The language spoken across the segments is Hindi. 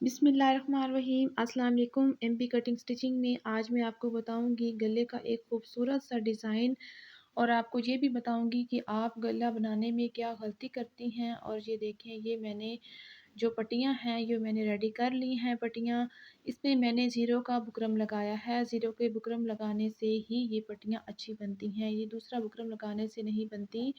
बिस्मिल्लाहिर्रहमानिर्रहीम। अस्सलाम वालेकुम। एमपी कटिंग स्टिचिंग में आज मैं आपको बताऊंगी गले का एक खूबसूरत सा डिज़ाइन, और आपको ये भी बताऊंगी कि आप गला बनाने में क्या गलती करती हैं। और ये देखें, ये मैंने जो पट्टियाँ हैं ये मैंने रेडी कर ली हैं पट्टियाँ। इसमें मैंने ज़ीरो का बुकरम लगाया है। ज़ीरो के बुकरम लगाने से ही ये पट्टियाँ अच्छी बनती हैं, ये दूसरा बुकरम लगाने से नहीं बनती।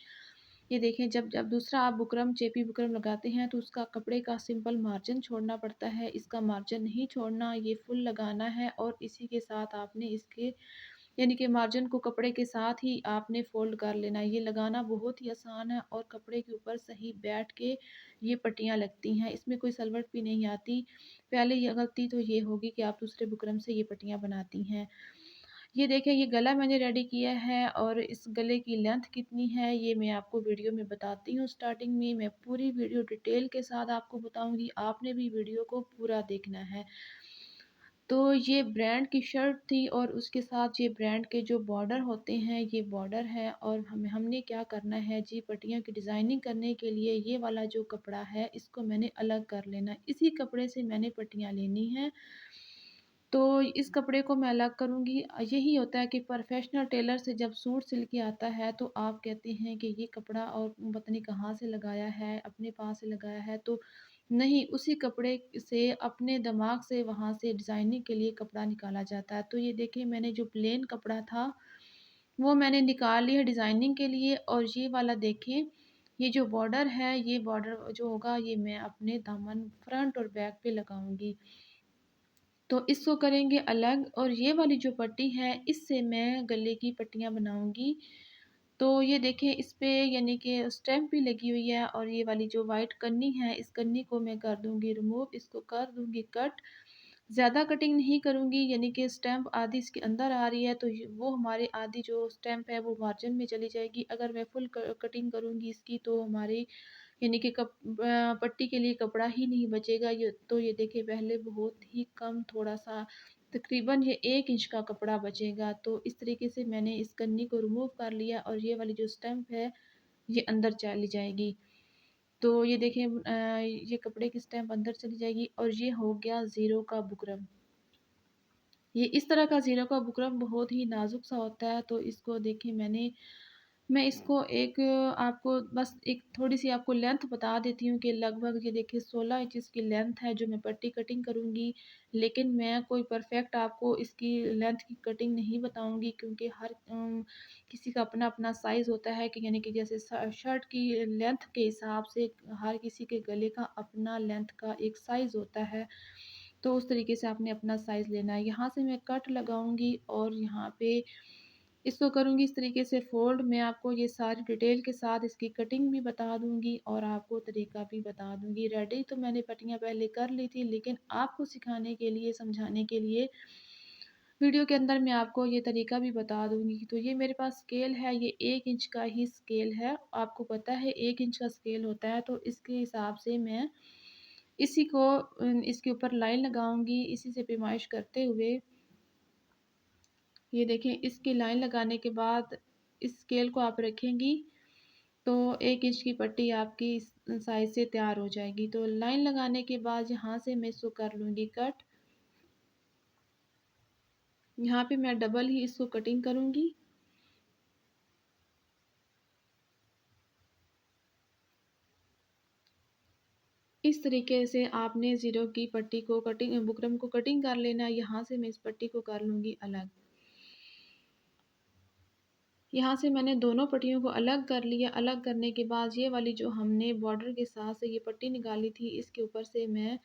ये देखें, जब जब दूसरा आप बुकरम चेपी बुकरम लगाते हैं तो उसका कपड़े का सिंपल मार्जिन छोड़ना पड़ता है, इसका मार्जिन नहीं छोड़ना, ये फुल लगाना है। और इसी के साथ आपने इसके यानी कि मार्जिन को कपड़े के साथ ही आपने फोल्ड कर लेना है। ये लगाना बहुत ही आसान है और कपड़े के ऊपर सही बैठ के ये पट्टियाँ लगती हैं, इसमें कोई सलवट भी नहीं आती। पहले ये गलती तो ये होगी कि आप दूसरे बुकरम से ये पट्टियाँ बनाती हैं। ये देखें, ये गला मैंने रेडी किया है और इस गले की लेंथ कितनी है ये मैं आपको वीडियो में बताती हूँ। स्टार्टिंग में मैं पूरी वीडियो डिटेल के साथ आपको बताऊंगी, आपने भी वीडियो को पूरा देखना है। तो ये ब्रांड की शर्ट थी और उसके साथ ये ब्रांड के जो बॉर्डर होते हैं ये बॉर्डर है। और हमने क्या करना है जी, पट्टियों की डिज़ाइनिंग करने के लिए ये वाला जो कपड़ा है इसको मैंने अलग कर लेना, इसी कपड़े से मैंने पट्टियाँ लेनी हैं। तो इस कपड़े को मैं अलग करूँगी। यही होता है कि प्रोफेशनल टेलर से जब सूट सिल के आता है तो आप कहते हैं कि ये कपड़ा और पता नहीं कहाँ से लगाया है, अपने पास से लगाया है, तो नहीं, उसी कपड़े से अपने दिमाग से वहाँ से डिज़ाइनिंग के लिए कपड़ा निकाला जाता है। तो ये देखिए, मैंने जो प्लेन कपड़ा था वो मैंने निकाल लिया डिज़ाइनिंग के लिए। और ये वाला देखें, ये जो बॉर्डर है ये बॉर्डर जो होगा ये मैं अपने दामन फ्रंट और बैक पे लगाऊंगी। तो इसको करेंगे अलग। और ये वाली जो पट्टी है इससे मैं गले की पट्टियाँ बनाऊंगी। तो ये देखें, इस पे यानी कि स्टैम्प भी लगी हुई है। और ये वाली जो वाइट कन्नी है इस कन्नी को मैं कर दूंगी रिमूव, इसको कर दूंगी कट। ज़्यादा कटिंग नहीं करूंगी, यानी कि स्टैम्प आधी इसके अंदर आ रही है तो वो हमारे आधी जो स्टैम्प है वो मार्जिन में चली जाएगी। अगर मैं फुल कटिंग करूंगी इसकी तो हमारी यानी कि पट्टी के लिए कपड़ा ही नहीं बचेगा। ये तो ये देखिए, पहले बहुत ही कम थोड़ा सा तकरीबन ये 1 इंच का कपड़ा बचेगा। तो इस तरीके से मैंने इस कन्नी को रिमूव कर लिया और ये वाली जो स्टैम्प है ये अंदर चली जाएगी। तो ये देखें, ये कपड़े की स्टैम्प अंदर चली जाएगी। और ये हो गया ज़ीरो का बुकरम। ये इस तरह का ज़ीरो का बुकरम बहुत ही नाजुक सा होता है। तो इसको देखें, मैं इसको एक आपको बस एक थोड़ी सी आपको लेंथ बता देती हूँ कि लगभग ये देखिए 16 इंच की लेंथ है जो मैं पट्टी कटिंग करूँगी। लेकिन मैं कोई परफेक्ट आपको इसकी लेंथ की कटिंग नहीं बताऊँगी, क्योंकि हर किसी का अपना अपना साइज़ होता है कि यानी कि जैसे शर्ट की लेंथ के हिसाब से हर किसी के गले का अपना लेंथ का एक साइज़ होता है। तो उस तरीके से आपने अपना साइज़ लेना है। यहाँ से मैं कट लगाऊंगी और यहाँ पे इसको करूँगी इस तरीके से फ़ोल्ड। मैं आपको ये सारी डिटेल के साथ इसकी कटिंग भी बता दूँगी और आपको तरीका भी बता दूँगी। रेडी तो मैंने पट्टियाँ पहले कर ली थी, लेकिन आपको सिखाने के लिए, समझाने के लिए वीडियो के अंदर मैं आपको ये तरीका भी बता दूँगी। तो ये मेरे पास स्केल है, ये 1 इंच का ही स्केल है। आपको पता है 1 इंच का स्केल होता है, तो इसके हिसाब से मैं इसी को इसके ऊपर लाइन लगाऊँगी, इसी से पैमाइश करते हुए। ये देखें, इसकी लाइन लगाने के बाद इस स्केल को आप रखेंगी तो 1 इंच की पट्टी आपकी इस साइज़ से तैयार हो जाएगी। तो लाइन लगाने के बाद यहाँ से मैं इसको कर लूँगी कट। यहाँ पे मैं डबल ही इसको कटिंग करूँगी। इस तरीके से आपने ज़ीरो की पट्टी को कटिंग बुकरम को कटिंग कर लेना है। यहाँ से मैं इस पट्टी को कर लूँगी अलग। यहाँ से मैंने दोनों पट्टियों को अलग कर लिया। अलग करने के बाद ये वाली जो हमने बॉर्डर के साथ से ये पट्टी निकाली थी इसके ऊपर से मैं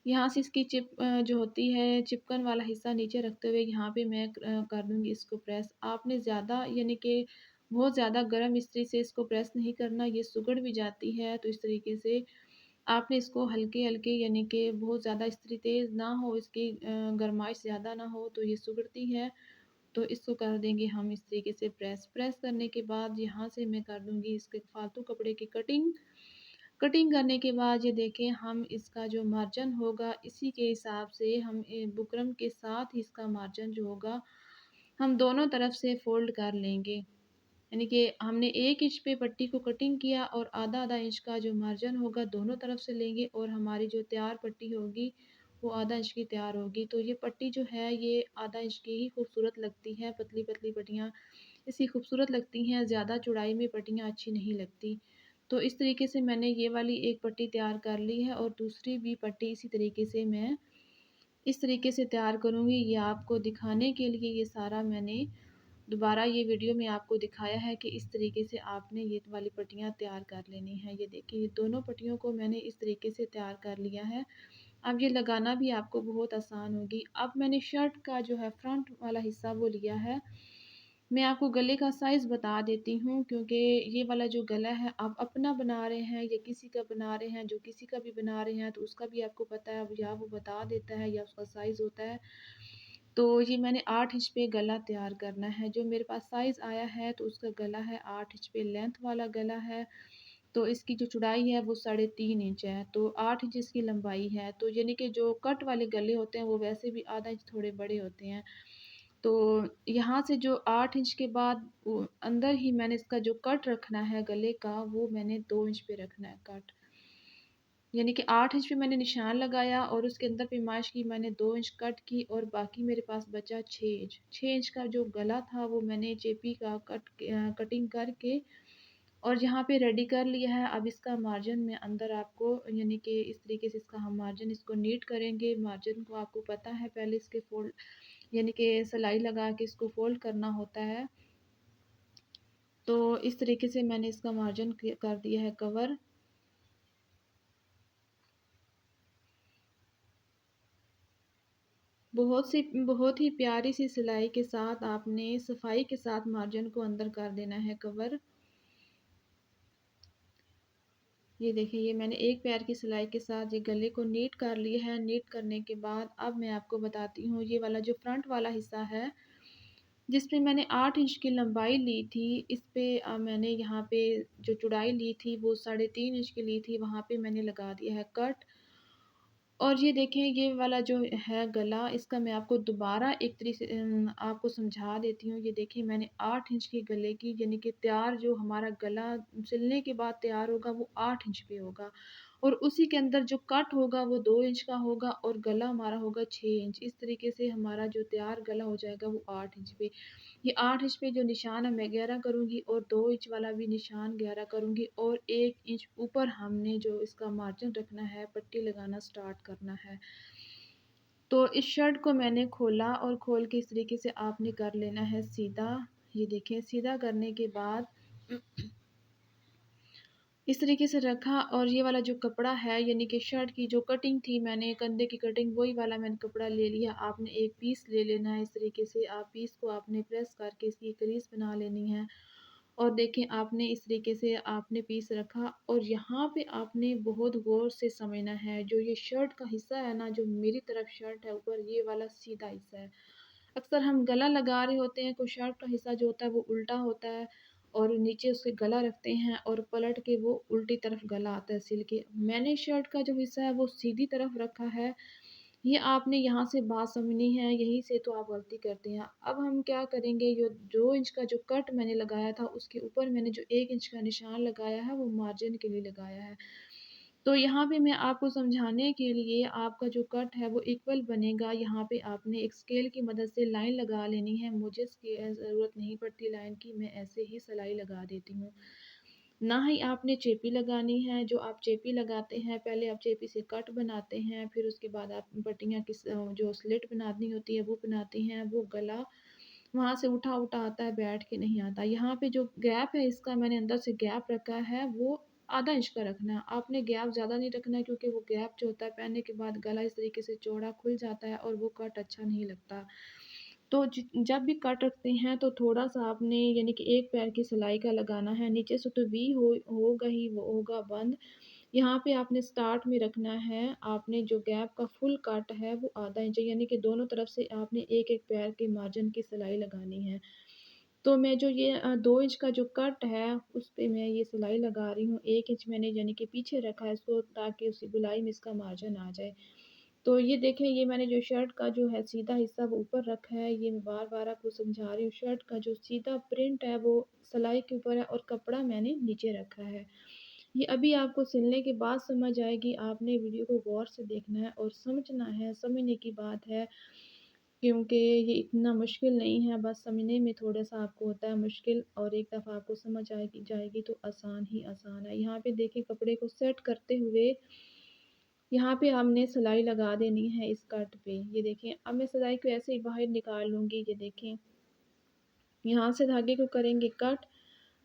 यहाँ से इसकी चिप जो होती है चिपकन वाला हिस्सा नीचे रखते हुए यहाँ पे मैं कर दूँगी इसको प्रेस। आपने ज़्यादा यानी कि बहुत ज़्यादा गर्म इस्त्री से इसको प्रेस नहीं करना, ये सुगड़ भी जाती है। तो इस तरीके से आपने इसको हल्के-हल्के यानी कि बहुत ज़्यादा इस्त्री तेज़ ना हो, इसकी गरमाइश ज़्यादा ना हो तो ये सुगड़ती है। तो इसको कर देंगे हम इस तरीके से प्रेस। प्रेस करने के बाद यहाँ से मैं कर दूँगी इसके फालतू कपड़े की कटिंग। कटिंग करने के बाद ये देखें, हम इसका जो मार्जिन होगा इसी के हिसाब से हम बुकरम के साथ ही इसका मार्जिन जो होगा हम दोनों तरफ से फ़ोल्ड कर लेंगे। यानी कि हमने 1 इंच पे पट्टी को कटिंग किया और आधा-आधा इंच का जो मार्जिन होगा दोनों तरफ से लेंगे और हमारी जो तैयार पट्टी होगी वो आधा इंच की तैयार होगी। तो ये पट्टी जो है ये आधा इंच की ही खूबसूरत लगती है, पतली-पतली पट्टियाँ इसकी खूबसूरत लगती हैं, ज़्यादा चौड़ाई में पट्टियाँ अच्छी नहीं लगती। तो इस तरीके से मैंने ये वाली एक पट्टी तैयार कर ली है और दूसरी भी पट्टी इसी तरीके से मैं इस तरीके से तैयार करूँगी। ये आपको दिखाने के लिए ये सारा मैंने दोबारा ये वीडियो में आपको दिखाया है कि इस तरीके से आपने ये वाली पट्टियाँ तैयार कर लेनी है। ये देखिए ये दोनों पट्टियों को मैंने इस तरीके से तैयार कर लिया है। अब ये लगाना भी आपको बहुत आसान होगी। अब मैंने शर्ट का जो है फ्रंट वाला हिस्सा वो लिया है। मैं आपको गले का साइज़ बता देती हूँ क्योंकि ये वाला जो गला है आप अपना बना रहे हैं या किसी का बना रहे हैं, जो किसी का भी बना रहे हैं तो उसका भी आपको पता है या वो बता देता है या उसका साइज़ होता है। तो ये मैंने 8 इंच पे गला तैयार करना है। जो मेरे पास साइज़ आया है तो उसका गला है 8 इंच पे लेंथ वाला गला है। तो इसकी जो चौड़ाई है वो 3.5 इंच है। तो 8 इंच इसकी लंबाई है। तो यानी कि जो कट वाले गले होते हैं वो वैसे भी आधा इंच थोड़े बड़े होते हैं। तो यहाँ से जो 8 इंच के बाद वो अंदर ही मैंने इसका जो कट रखना है गले का वो मैंने 2 इंच पे रखना है कट। यानी कि 8 इंच पे मैंने निशान लगाया और उसके अंदर पैमाइश की मैंने 2 इंच कट की और बाकी मेरे पास बचा 6 इंच। 6 इंच का जो गला था वो मैंने चेपी का कटिंग करके और यहाँ पे रेडी कर लिया है। अब इसका मार्जिन मैं अंदर आपको यानी कि इस तरीके से इसका हम मार्जिन इसको नीट करेंगे। मार्जिन को आपको पता है पहले इसके फोल्ड यानी कि सिलाई लगा के इसको फोल्ड करना होता है। तो इस तरीके से मैंने इसका मार्जिन कर दिया है कवर। बहुत ही प्यारी सी सिलाई के साथ आपने सफाई के साथ मार्जिन को अंदर कर देना है कवर। ये देखिए ये मैंने एक पैर की सिलाई के साथ ये गले को नीट कर लिया है। नीट करने के बाद अब मैं आपको बताती हूँ ये वाला जो फ्रंट वाला हिस्सा है जिसमें मैंने 8 इंच की लंबाई ली थी इस पे मैंने यहाँ पे जो चौड़ाई ली थी वो 3.5 इंच की ली थी, वहाँ पे मैंने लगा दिया है कट। और ये देखें ये वाला जो है गला इसका मैं आपको दोबारा एक तरीके से आपको समझा देती हूँ। ये देखिए मैंने 8 इंच के गले की यानी कि तैयार जो हमारा गला सिलने के बाद तैयार होगा वो 8 इंच पे होगा और उसी के अंदर जो कट होगा वो 2 इंच का होगा और गला हमारा होगा 6 इंच। इस तरीके से हमारा जो तैयार गला हो जाएगा वो 8 इंच पे। ये 8 इंच पे जो निशान है मैं गहरा करूँगी और 2 इंच वाला भी निशान गहरा करूँगी और 1 इंच ऊपर हमने जो इसका मार्जिन रखना है पट्टी लगाना स्टार्ट करना है। तो इस शर्ट को मैंने खोला और खोल के इस तरीके से आपने कर लेना है सीधा। ये देखें सीधा करने के बाद इस तरीके से रखा और ये वाला जो कपड़ा है यानी कि शर्ट की जो कटिंग थी मैंने कंधे की कटिंग वही वाला मैंने कपड़ा ले लिया। आपने एक पीस ले लेना है इस तरीके से आप पीस को आपने प्रेस करके इसकी क्रीज बना लेनी है। और देखें आपने इस तरीके से आपने पीस रखा और यहाँ पे आपने बहुत गौर से समझना है जो ये शर्ट का हिस्सा है ना जो मेरी तरफ शर्ट है ऊपर ये वाला सीधा हिस्सा है। अक्सर हम गला लगा रहे होते हैं कोई शर्ट का हिस्सा जो होता है वो उल्टा होता है और नीचे उसके गला रखते हैं और पलट के वो उल्टी तरफ गला आता है सिल के। मैंने शर्ट का जो हिस्सा है वो सीधी तरफ रखा है। ये आपने यहाँ से बात समझनी है, यहीं से तो आप गलती करते हैं। अब हम क्या करेंगे जो 2 इंच का जो कट मैंने लगाया था उसके ऊपर मैंने जो 1 इंच का निशान लगाया है वो मार्जिन के लिए लगाया है। तो यहाँ पे मैं आपको समझाने के लिए आपका जो कट है वो इक्वल बनेगा। यहाँ पे आपने एक स्केल की मदद से लाइन लगा लेनी है। मुझे ज़रूरत नहीं पड़ती लाइन की, मैं ऐसे ही सिलाई लगा देती हूँ। ना ही आपने चेपी लगानी है, जो आप चेपी लगाते हैं पहले आप चेपी से कट बनाते हैं, फिर उसके बाद आप पट्टियाँ जो स्लिट बनानी होती है वो बनाते हैं, वो गला वहाँ से उठा आता है, बैठ के नहीं आता। यहाँ पे जो गैप है इसका मैंने अंदर से गैप रखा है वो आधा इंच का रखना है। आपने गैप ज़्यादा नहीं रखना है क्योंकि वो गैप जो होता है पहनने के बाद गला इस तरीके से चौड़ा खुल जाता है और वो कट अच्छा नहीं लगता। तो जब भी कट रखते हैं तो थोड़ा-सा आपने यानी कि एक पैर की सिलाई का लगाना है, नीचे से तो वी होगा ही वो होगा बंद। यहाँ पे आपने स्टार्ट में रखना है, आपने जो गैप का फुल कट है वो आधा इंच यानी कि दोनों तरफ से आपने एक-एक पैर के मार्जिन की सिलाई लगानी है। तो मैं जो ये 2 इंच का जो कट है उस पे मैं ये सिलाई लगा रही हूँ। 1 इंच मैंने यानी कि पीछे रखा है इसको ताकि उसकी गोलाई में इसका मार्जिन आ जाए। तो ये देखें, ये मैंने जो शर्ट का जो है सीधा हिस्सा वो ऊपर रखा है, ये मैं बार-बार आपको समझा रही हूँ। शर्ट का जो सीधा प्रिंट है वो सिलाई के ऊपर है और कपड़ा मैंने नीचे रखा है। ये अभी आपको सिलने के बाद समझ आएगी, आपने वीडियो को गौर से देखना है और समझना है, समझने की बात है, क्योंकि ये इतना मुश्किल नहीं है, बस समझने में थोड़ा-सा आपको होता है मुश्किल और एक दफ़ा आपको समझ आएगी जाएगी तो आसान ही आसान है। यहाँ पे देखिए कपड़े को सेट करते हुए यहाँ पे हमने सिलाई लगा देनी है इस कट पे। ये देखें, अब मैं सिलाई को ऐसे ही बाहर निकाल लूँगी, ये देखें। यहाँ से धागे को करेंगे कट,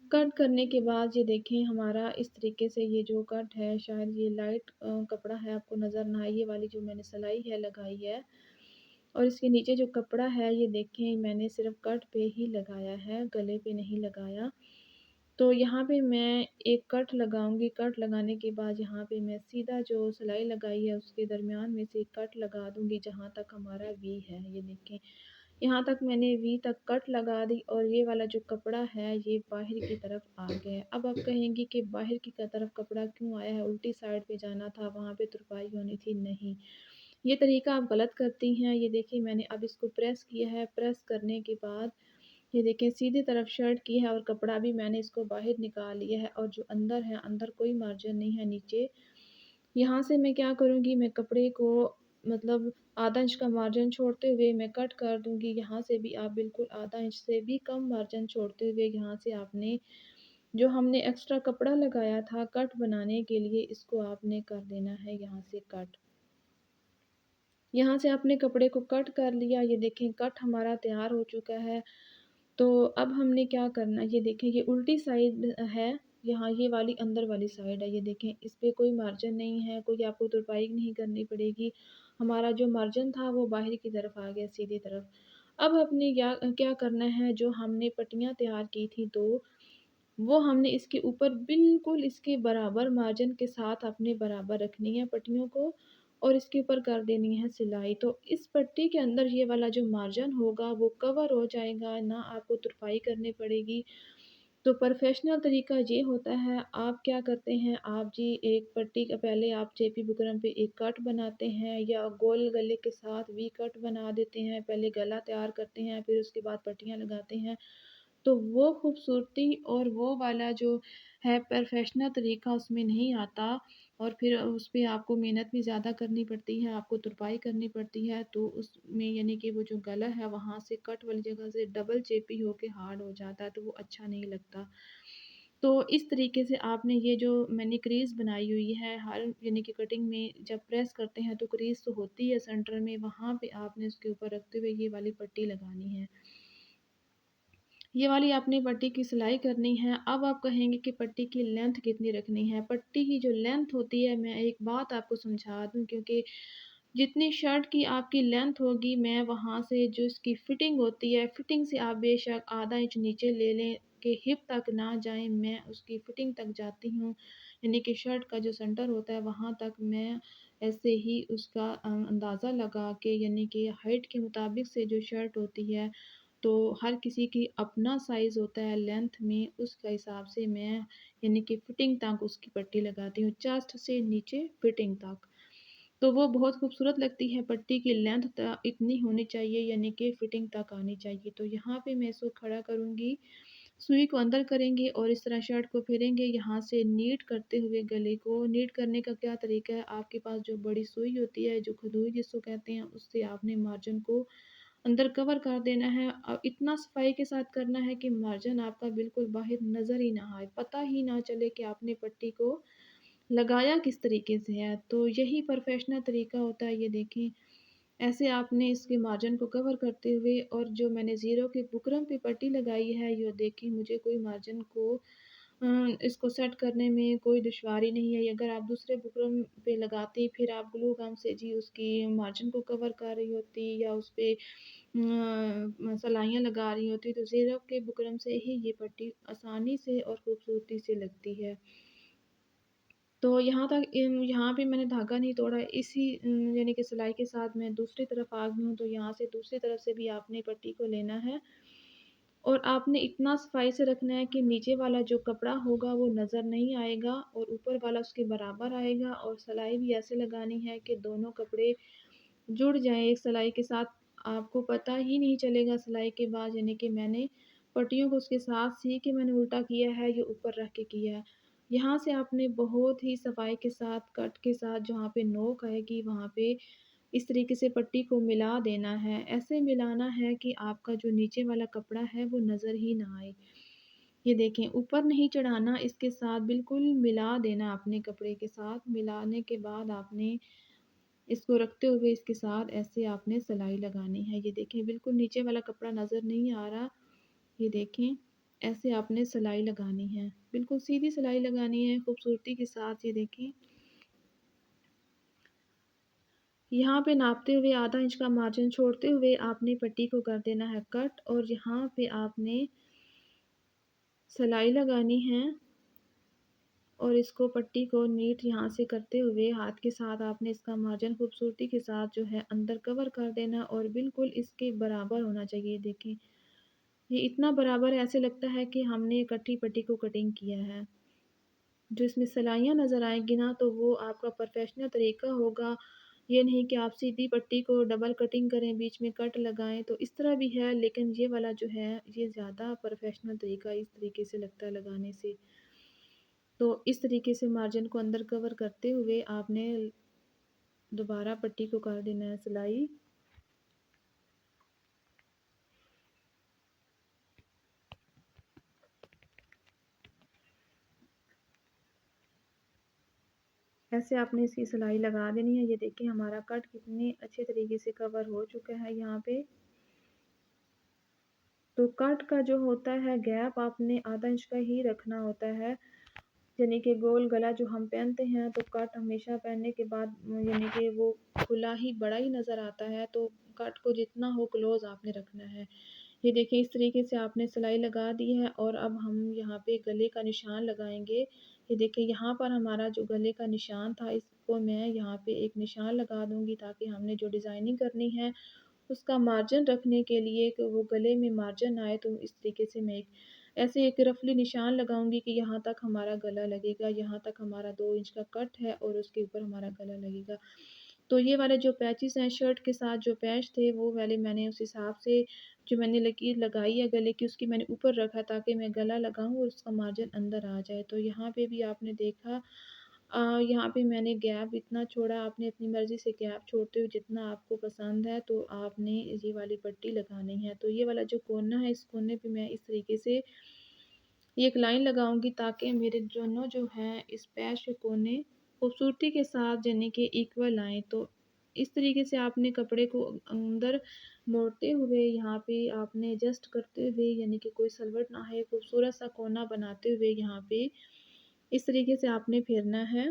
कट करने के बाद ये देखें हमारा इस तरीके से ये जो कट है, शायद ये लाइट कपड़ा है, आपको नज़र ना आए, ये वाली जो मैंने सिलाई है लगाई है। और इसके नीचे जो कपड़ा है ये देखें मैंने सिर्फ़ कट पे ही लगाया है, गले पे नहीं लगाया। तो यहाँ पे मैं एक कट लगाऊँगी, कट लगाने के बाद यहाँ पे मैं सीधा जो सिलाई लगाई है उसके दरमियान में से कट लगा दूँगी जहाँ तक हमारा वी है। ये देखें, यहाँ तक मैंने वी तक कट लगा दी और ये वाला जो कपड़ा है ये बाहर की तरफ आ गया है। अब आप कहेंगी कि बाहर की तरफ कपड़ा क्यों आया है, उल्टी साइड पे जाना था, वहाँ पे तुरपाई होनी थी, नहीं। ये तरीका आप गलत करती हैं। ये देखिए मैंने अब इसको प्रेस किया है, प्रेस करने के बाद ये देखिए सीधी तरफ शर्ट की है और कपड़ा भी मैंने इसको बाहर निकाल लिया है और जो अंदर है, अंदर कोई मार्जिन नहीं है नीचे। यहाँ से मैं क्या करूँगी, मैं कपड़े को मतलब आधा इंच का मार्जिन छोड़ते हुए मैं कट कर दूँगी। यहाँ से भी आप बिल्कुल आधा इंच से भी कम मार्जिन छोड़ते हुए यहाँ से आपने जो हमने एक्स्ट्रा कपड़ा लगाया था कट बनाने के लिए, इसको आपने कर देना है यहाँ से कट। यहाँ से आपने कपड़े को कट कर लिया, ये देखें कट हमारा तैयार हो चुका है। तो अब हमने क्या करना है, ये देखें ये उल्टी साइड है, यहाँ ये वाली अंदर वाली साइड है, ये देखें इस पे कोई मार्जिन नहीं है, कोई आपको तुरपाई नहीं करनी पड़ेगी। हमारा जो मार्जिन था वो बाहर की तरफ आ गया सीधी तरफ। अब आपने क्या क्या करना है, जो हमने पट्टियाँ तैयार की थी 2, वो हमने इसके ऊपर बिल्कुल इसके बराबर मार्जिन के साथ अपने बराबर रखनी है पट्टियों को और इसके ऊपर कर देनी है सिलाई। तो इस पट्टी के अंदर ये वाला जो मार्जिन होगा वो कवर हो जाएगा, ना आपको तुरपाई करनी पड़ेगी। तो प्रोफेशनल तरीका ये होता है, आप क्या करते हैं, आप जी एक पट्टी का पहले आप चेपी बुकरम पे एक कट बनाते हैं या गोल गले के साथ वी कट बना देते हैं, पहले गला तैयार करते हैं, फिर उसके बाद पट्टियाँ लगाते हैं। तो वो खूबसूरती और वो वाला जो है प्रोफेशनल तरीका उसमें नहीं आता और फिर उस पे आपको मेहनत भी ज़्यादा करनी पड़ती है, आपको तुरपाई करनी पड़ती है, तो उसमें यानी कि वो जो गला है वहाँ से कट वाली जगह से डबल चेपी होके हार्ड हो जाता है, तो वो अच्छा नहीं लगता। तो इस तरीके से आपने ये जो मैंने क्रीज़ बनाई हुई है, हर यानी कि कटिंग में जब प्रेस करते हैं तो क्रीज़ तो होती है सेंटर में, वहाँ पे आपने उसके ऊपर रखते हुए ये वाली पट्टी लगानी है। ये वाली आपने पट्टी की सिलाई करनी है। अब आप कहेंगे कि पट्टी की लेंथ कितनी रखनी है? पट्टी की जो लेंथ होती है, मैं एक बात आपको समझा दूँ, क्योंकि जितनी शर्ट की आपकी लेंथ होगी, मैं वहाँ से जो इसकी फ़िटिंग होती है, फ़िटिंग से आप बेशक आधा इंच नीचे ले लें कि हिप तक ना जाएँ, मैं उसकी फ़िटिंग तक जाती हूँ। यानी कि शर्ट का जो सेंटर होता है वहाँ तक मैं ऐसे ही उसका अंदाज़ा लगा के, यानी कि हाइट के मुताबिक से जो शर्ट होती है, तो हर किसी की अपना साइज़ होता है लेंथ में, उसके हिसाब से मैं यानी कि फ़िटिंग तक उसकी पट्टी लगाती हूँ, चेस्ट से नीचे फ़िटिंग तक। तो वो बहुत खूबसूरत लगती है, पट्टी की लेंथ इतनी होनी चाहिए यानी कि फ़िटिंग तक आनी चाहिए। तो यहाँ पे मैं इसको खड़ा करूँगी, सुई को अंदर करेंगे और इस तरह शर्ट को फेरेंगे, यहाँ से नीट करते हुए गले को। नीट करने का क्या तरीका है, आपके पास जो बड़ी सुई होती है, जो खदूई जिसको कहते हैं, उससे आपने मार्जिन को अंदर कवर कर देना है। इतना सफाई के साथ करना है कि मार्जिन आपका बिल्कुल बाहर नज़र ही ना आए, पता ही ना चले कि आपने पट्टी को लगाया किस तरीके से है। तो यही प्रोफेशनल तरीका होता है, ये देखें। ऐसे आपने इसके मार्जिन को कवर करते हुए और जो मैंने ज़ीरो के बुकरम पे पट्टी लगाई है, ये देखिए मुझे कोई मार्जिन को इसको सेट करने में कोई दुश्वारी नहीं है। अगर आप दूसरे बुकरम पे लगाती, फिर आप ग्लू गम से जी उसकी मार्जिन को कवर कर रही होती या उस पे सलाइयाँ लगा रही होती, तो ज़ेरब के बुकरम से ही ये पट्टी आसानी से और खूबसूरती से लगती है। तो यहाँ तक यहाँ पे मैंने धागा नहीं तोड़ा, इसी यानी कि सिलाई के साथ मैं दूसरी तरफ आ गई हूँ, तो यहाँ से दूसरी तरफ से भी आपने पट्टी को लेना है और आपने इतना सफाई से रखना है कि नीचे वाला जो कपड़ा होगा वो नज़र नहीं आएगा और ऊपर वाला उसके बराबर आएगा और सिलाई भी ऐसे लगानी है कि दोनों कपड़े जुड़ जाएँ एक सिलाई के साथ, आपको पता ही नहीं चलेगा सिलाई के बाद, यानी कि मैंने पट्टियों को उसके साथ सी के मैंने उल्टा किया है, या ऊपर रख के किया है। यहाँ से आपने बहुत ही सफाई के साथ, कट के साथ जहाँ पे नोक आएगी वहाँ पे इस तरीके से पट्टी को मिला देना है। ऐसे मिलाना है कि आपका जो नीचे वाला कपड़ा है वो नज़र ही ना आए। ये देखें, ऊपर नहीं चढ़ाना, इसके साथ बिल्कुल मिला देना अपने कपड़े के साथ। मिलाने के बाद आपने इसको रखते हुए इसके साथ ऐसे आपने सिलाई लगानी है। ये देखें, बिल्कुल नीचे वाला कपड़ा नज़र नहीं आ रहा। ये देखें, ऐसे आपने सिलाई लगानी है। बिल्कुल सीधी सिलाई लगानी है खूबसूरती के साथ। ये देखें, यहाँ पे नापते हुए आधा इंच का मार्जिन छोड़ते हुए आपने पट्टी को कर देना है कट, और यहाँ पे आपने सिलाई लगानी है। और इसको पट्टी को नीट यहाँ से करते हुए हाथ के साथ आपने इसका मार्जिन खूबसूरती के साथ जो है अंदर कवर कर देना, और बिल्कुल इसके बराबर होना चाहिए। देखें, ये इतना बराबर है, ऐसे लगता है कि हमने इकट्ठी पट्टी को कटिंग किया है। जो इसमें सिलाइयाँ नज़र आएँगी ना, तो वो आपका प्रोफेशनल तरीका होगा। ये नहीं कि आप सीधी पट्टी को डबल कटिंग करें, बीच में कट लगाएँ, तो इस तरह भी है, लेकिन ये वाला जो है ये ज़्यादा प्रोफेशनल तरीका इस तरीके से लगता है लगाने से। तो इस तरीके से मार्जिन को अंदर कवर करते हुए आपने दोबारा पट्टी को कर देना है सिलाई। ऐसे आपने इसकी सिलाई लगा देनी है। ये देखिए, हमारा कट कितने अच्छे तरीके से कवर हो चुका है यहाँ पे। तो कट का जो होता है गैप आपने आधा इंच का ही रखना होता है। यानी कि गोल गला जो हम पहनते हैं, तो कट हमेशा पहनने के बाद यानी कि वो खुला ही बड़ा ही नज़र आता है, तो कट को जितना हो क्लोज़ आपने रखना है। ये देखिए, इस तरीके से आपने सिलाई लगा दी है, और अब हम यहाँ पे गले का निशान लगाएंगे। ये देखिए, यहाँ पर हमारा जो गले का निशान था, इसको मैं यहाँ पे एक निशान लगा दूंगी, ताकि हमने जो डिज़ाइनिंग करनी है उसका मार्जिन रखने के लिए कि वो गले में मार्जिन आए, तो इस तरीके से मैं एक ऐसे एक रफली निशान लगाऊंगी कि यहाँ तक हमारा गला लगेगा, यहाँ तक हमारा 2 इंच का कट है, और उसके ऊपर हमारा गला लगेगा। तो ये वाले जो पैचेस हैं शर्ट के साथ, जो पैच थे वो वाले मैंने उस हिसाब से जो मैंने लकीर लगाई है गले की, उसकी मैंने ऊपर रखा, ताकि मैं गला लगाऊं और उसका मार्जिन अंदर आ जाए। तो यहाँ पे भी आपने देखा, यहाँ पे मैंने गैप इतना छोड़ा, आपने अपनी मर्ज़ी से गैप छोड़ते हुए जितना आपको पसंद है, तो आपने ये वाली पट्टी लगानी है। तो ये वाला जो कोना है, इस कोने पे मैं इस तरीके से ये एक लाइन लगाऊंगी, ताकि मेरे दोनों जो हैं इस पैच के कोने खूबसूरती के साथ यानी कि इक्वल आएँ। तो इस तरीके से आपने कपड़े को अंदर मोड़ते हुए यहाँ पे आपने एडजस्ट करते हुए, यानी कि कोई सलवट ना आए, खूबसूरत सा कोना बनाते हुए यहाँ पे इस तरीके से आपने फेरना है।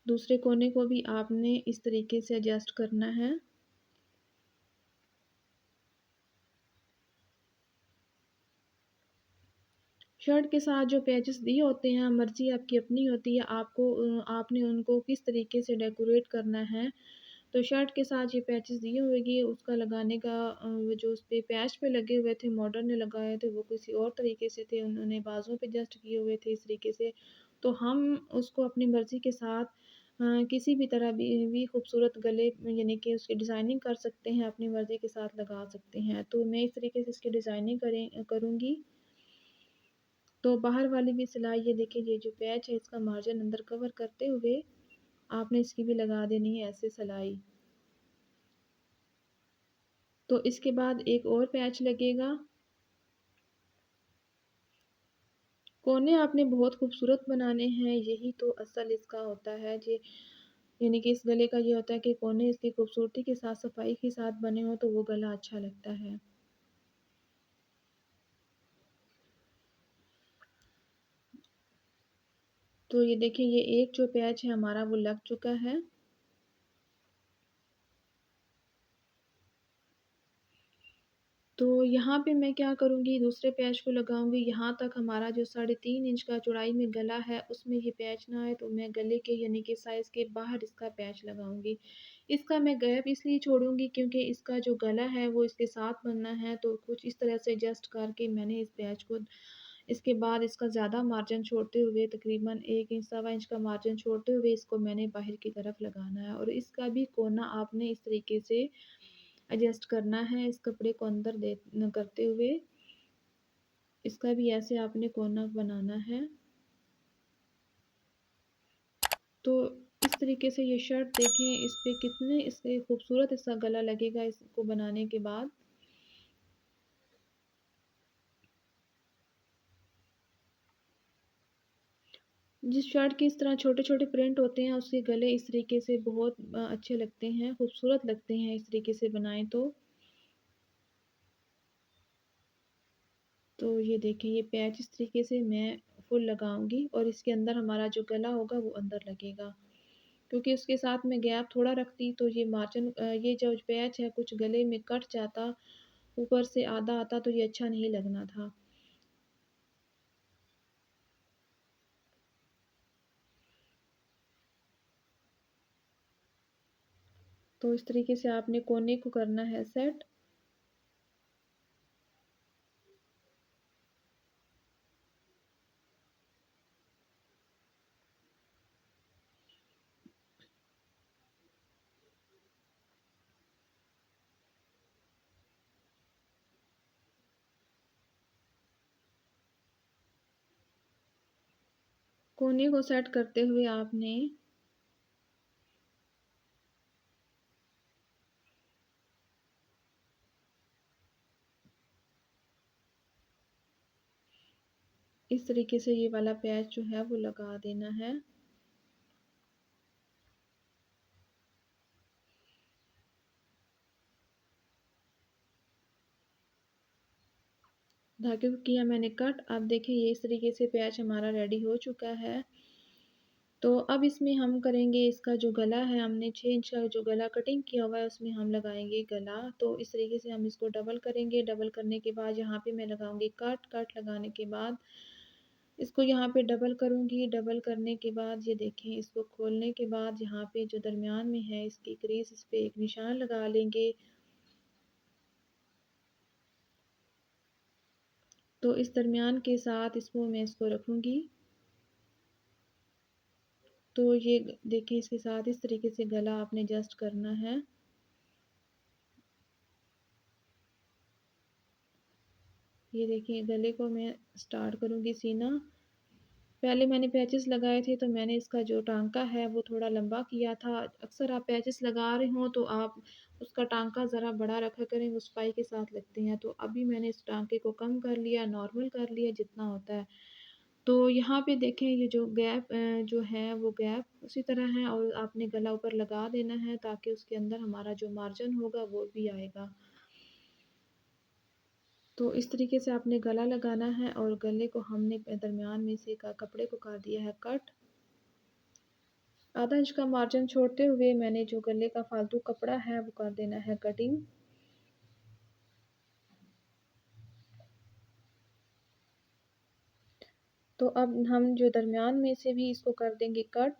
दूसरे कोने को भी आपने इस तरीके से एडजस्ट करना है। शर्ट के साथ जो पैचेस दिए होते हैं, मर्ज़ी आपकी अपनी होती है, आपको आपने उनको किस तरीके से डेकोरेट करना है। तो शर्ट के साथ ये पैचेस दिए होंगे, उसका लगाने का वो जो उस पे पैच पे लगे हुए थे, मॉडर्न ने लगाए थे, वो किसी और तरीके से थे, उन्होंने बाजुओं पे एडजस्ट किए हुए थे इस तरीके से। तो हम उसको अपनी मर्ज़ी के साथ किसी भी तरह भी खूबसूरत गले यानी कि उसकी डिज़ाइनिंग कर सकते हैं, अपनी मर्ज़ी के साथ लगा सकते हैं। तो मैं इस तरीके से इसकी डिज़ाइनिंग करूँगी। तो बाहर वाली भी सिलाई, ये देखिए, ये जो पैच है इसका मार्जिन अंदर कवर करते हुए आपने इसकी भी लगा देनी है ऐसे सिलाई। तो इसके बाद एक और पैच लगेगा। कोने आपने बहुत खूबसूरत बनाने हैं, यही तो असल इसका होता है जी। यानी कि इस गले का ये होता है कि कोने इसकी खूबसूरती के साथ, सफाई के साथ बने हो, तो वो गला अच्छा लगता है। तो ये देखिए, ये एक जो पैच है हमारा वो लग चुका है। तो यहाँ पे मैं क्या करूँगी, दूसरे पैच को लगाऊंगी। यहाँ तक हमारा जो 3.5 इंच का चौड़ाई में गला है, उसमें ये पैच ना आए, तो मैं गले के यानी कि साइज़ के बाहर इसका पैच लगाऊंगी। इसका मैं गैप इसलिए छोड़ूंगी क्योंकि इसका जो गला है वो इसके साथ बनना है, तो कुछ इस तरह से एडजस्ट करके मैंने इस पैच को इसके बाद इसका ज़्यादा मार्जिन छोड़ते हुए तकरीबन 1 इंच सवा इंच का मार्जिन छोड़ते हुए इसको मैंने बाहर की तरफ लगाना है और इसका भी कोना आपने इस तरीके से एडजस्ट करना है इस कपड़े को अंदर दे करते हुए इसका भी ऐसे आपने कोना बनाना है। तो इस तरीके से ये शर्ट देखें इस पे कितने इससे खूबसूरत इसका गला लगेगा इसको बनाने के बाद। जिस शर्ट के इस तरह छोटे-छोटे प्रिंट होते हैं उसके गले इस तरीके से बहुत अच्छे लगते हैं, खूबसूरत लगते हैं इस तरीके से बनाएँ तो। तो ये देखें ये पैच इस तरीके से मैं फुल लगाऊँगी और इसके अंदर हमारा जो गला होगा वो अंदर लगेगा। क्योंकि उसके साथ मैं गैप थोड़ा रखती तो ये मार्जिन ये जो पैच है कुछ गले में कट जाता, ऊपर से आधा आता तो ये अच्छा नहीं लगना था। तो इस तरीके से आपने कोने को करना है सेट। कोने को सेट करते हुए आपने इस तरीके से ये वाला पैच जो है वो लगा देना है। धागे को किया मैंने कट। अब देखिए ये इस तरीके से पैच हमारा रेडी हो चुका है। तो अब इसमें हम करेंगे इसका जो गला है हमने 6 इंच का जो गला कटिंग किया हुआ है उसमें हम लगाएंगे गला। तो इस तरीके से हम इसको डबल करेंगे। डबल करने के बाद यहाँ पे मैं लगाऊंगी कट। कट लगाने के बाद इसको यहाँ पे डबल करूंगी। डबल करने के बाद ये देखें इसको खोलने के बाद यहाँ पे जो दरमियान में है इसकी क्रीज इस पे एक निशान लगा लेंगे। तो इस दरमियान के साथ इसको मैं इसको रखूंगी। तो ये देखिए इसके साथ इस तरीके से गला आपने जस्ट करना है। ये देखिए गले को मैं स्टार्ट करूंगी सीना। पहले मैंने पैचेस लगाए थे तो मैंने इसका जो टांका है वो थोड़ा लंबा किया था। अक्सर आप पैचेस लगा रहे हो तो आप उसका टांका ज़रा बड़ा रखा करें, वो सफाई के साथ लगते हैं। तो अभी मैंने इस टांके को कम कर लिया, नॉर्मल कर लिया जितना होता है। तो यहाँ पे देखें ये जो गैप जो है वो गैप उसी तरह है और आपने गला ऊपर लगा देना है ताकि उसके अंदर हमारा जो मार्जिन होगा वो भी आएगा। तो इस तरीके से आपने गला लगाना है और गले को हमने दरमियान में से का कपड़े को कर दिया है कट। आधा इंच का मार्जिन छोड़ते हुए मैंने जो गले का फालतू कपड़ा है वो कर देना है कटिंग। तो अब हम जो दरमियान में से भी इसको कर देंगे कट।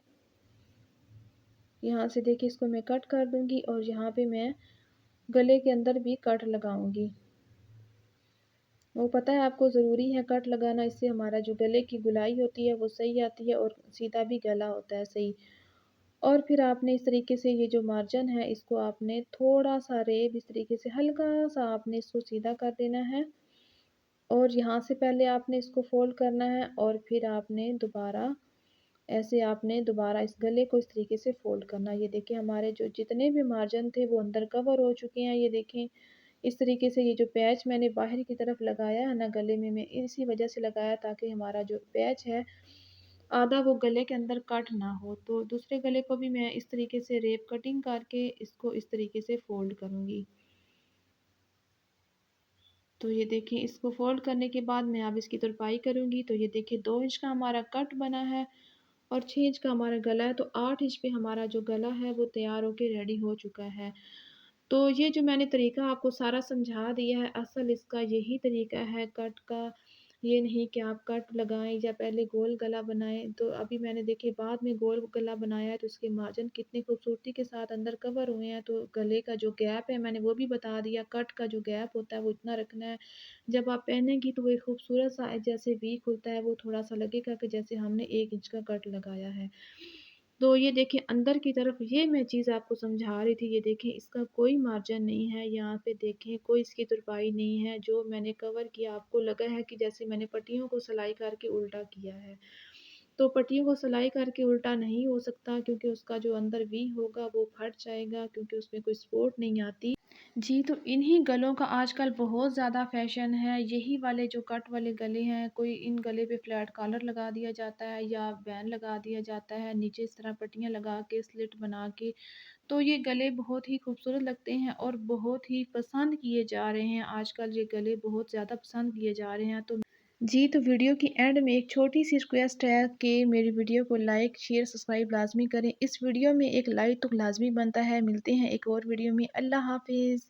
यहाँ से देखिए इसको मैं कट कर दूंगी और यहाँ पे मैं गले के अंदर भी कट लगाऊंगी। वो पता है आपको ज़रूरी है कट लगाना, इससे हमारा जो गले की गुलाई होती है वो सही आती है और सीधा भी गला होता है सही। और फिर आपने इस तरीके से ये जो मार्जिन है इसको आपने थोड़ा सा रेब इस तरीके से हल्का सा आपने इसको सीधा कर देना है और यहाँ से पहले आपने इसको फोल्ड करना है और फिर आपने दोबारा ऐसे आपने दोबारा इस गले को इस तरीके से फोल्ड करना। ये देखें हमारे जो जितने भी मार्जिन थे वो अंदर कवर हो चुके हैं। ये देखें इस तरीके से ये जो पैच मैंने बाहर की तरफ लगाया है ना गले में, मैं इसी वजह से लगाया ताकि हमारा जो पैच है आधा वो गले के अंदर कट ना हो। तो दूसरे गले को भी मैं इस तरीके से रेप कटिंग करके इसको इस तरीके से फोल्ड करूँगी। तो ये देखिए इसको फोल्ड करने के बाद मैं अब इसकी तुरपाई करूँगी। तो ये देखिए 2 इंच का हमारा कट बना है और 6 इंच का हमारा गला है। तो 8 इंच पे हमारा जो गला है वो तैयार होके रेडी हो चुका है। तो ये जो मैंने तरीका आपको सारा समझा दिया है, असल इसका यही तरीका है कट का। ये नहीं कि आप कट लगाएँ या पहले गोल गला बनाएँ। तो अभी मैंने देखिए बाद में गोल गला बनाया है, तो उसके मार्जिन कितनी खूबसूरती के साथ अंदर कवर हुए हैं। तो गले का जो गैप है मैंने वो भी बता दिया, कट का जो गैप होता है वो इतना रखना है। जब आप पहनेंगी तो वो एक खूबसूरत सा जैसे वी खुलता है, वो थोड़ा-सा लगेगा कि जैसे हमने 1 इंच का कट लगाया है। तो ये देखिए अंदर की तरफ ये मैं चीज़ आपको समझा रही थी, ये देखिए इसका कोई मार्जिन नहीं है, यहाँ पे देखें कोई इसकी तुरपाई नहीं है, जो मैंने कवर किया आपको लगा है कि जैसे मैंने पट्टियों को सिलाई करके उल्टा किया है। तो पट्टियों को सिलाई करके उल्टा नहीं हो सकता, क्योंकि उसका जो अंदर वी होगा वो फट जाएगा, क्योंकि उसमें कोई सपोर्ट नहीं आती। जी, तो इन्हीं गलों का आजकल बहुत ज़्यादा फ़ैशन है। यही वाले जो कट वाले गले हैं, कोई इन गले पे फ्लैट कॉलर लगा दिया जाता है या बैन लगा दिया जाता है, नीचे इस तरह पट्टियाँ लगा के, स्लिट बना के। तो ये गले बहुत ही खूबसूरत लगते हैं और बहुत ही पसंद किए जा रहे हैं। आजकल ये गले बहुत ज़्यादा पसंद किए जा रहे हैं। तो जी, तो वीडियो की एंड में एक छोटी-सी रिक्वेस्ट है कि मेरी वीडियो को लाइक, शेयर, सब्सक्राइब लाज़मी करें। इस वीडियो में एक लाइक तो लाज़मी बनता है। मिलते हैं एक और वीडियो में। अल्लाह हाफ़िज़।